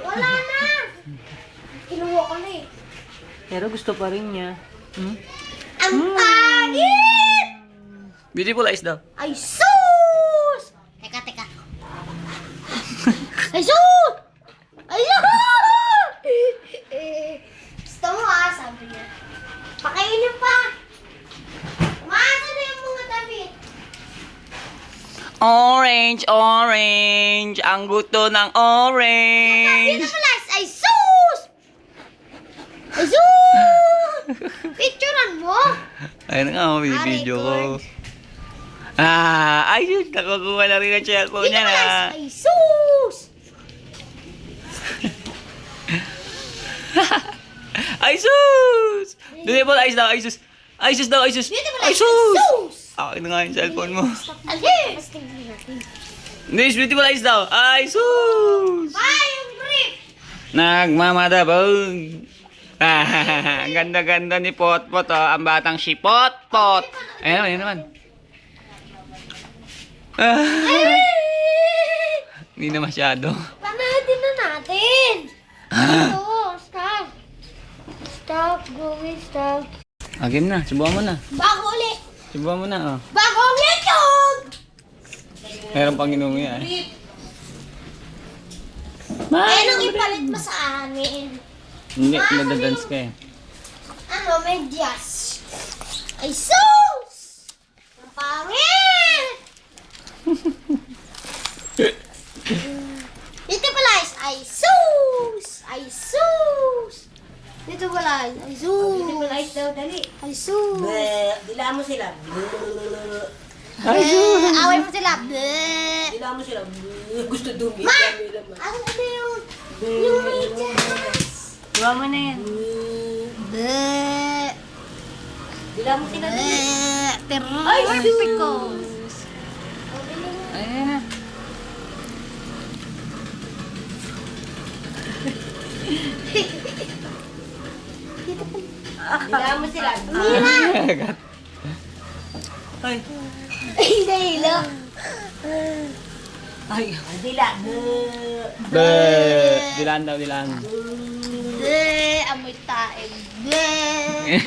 Wala na! Kinuha ko na eh. Pero gusto pa rin niya. Ang pangit! Beautiful eyes daw. Ay, sus! Teka. Ay, sus! Ay, sus! Gusto mo sabi niya. Pakainin pa! Umasa na yung mga damit. Orange. Ang gusto ng orange. Dito pala, ay, sus! Ay, sus! Picturean mo? Ayun nga, video ko. Ayun, nakukuha na rin ang cellphone Dito niya pala, na. ay, sus! Ay, sus! Beautiful eyes daw, ay, sus. Ay, sus daw, ay, sus. Dito pala, Ay, ay, sus! sus! Akin na nga yung cellphone mo. Alin! This beautiful eyes daw. Ay, sus! Ay, yung brief! Nagmamadabog. Ang ganda-ganda ni Potpot, oh. Ang batang si Potpot. Ayun naman. Hindi na masyado. Panahin na natin! Ito, stop! Stop, going, stop. Game na, subukan mo na. Bago ulit! Subukan mo na, oh. Bago ulit yun! Meron pang inuwi, ah. Anong ipalit mo sa amin? Hindi, nadadance ka eh. Ano, medyas? Ay, sus! Ang pangit! Dito pala is ay sus! Ay sus! Dito pala is ay sus! Dito pala is daw, dali. Ay sus! Dila mo sila. Ay, sus! Away mo sila. Bleh. Dila mo sila. Gusto dumi. Ma! Ano yun? Yung medyas! Subukan mo na yan. Bleh. Dila mo sila. Bleh. Ay, sus! Ayun na. Dila mo sila. Mira! Ay. Ay, dahilo. Ay. Dila. Dilaan daw, dilaan. Bleh. Amoy tae. Bleh.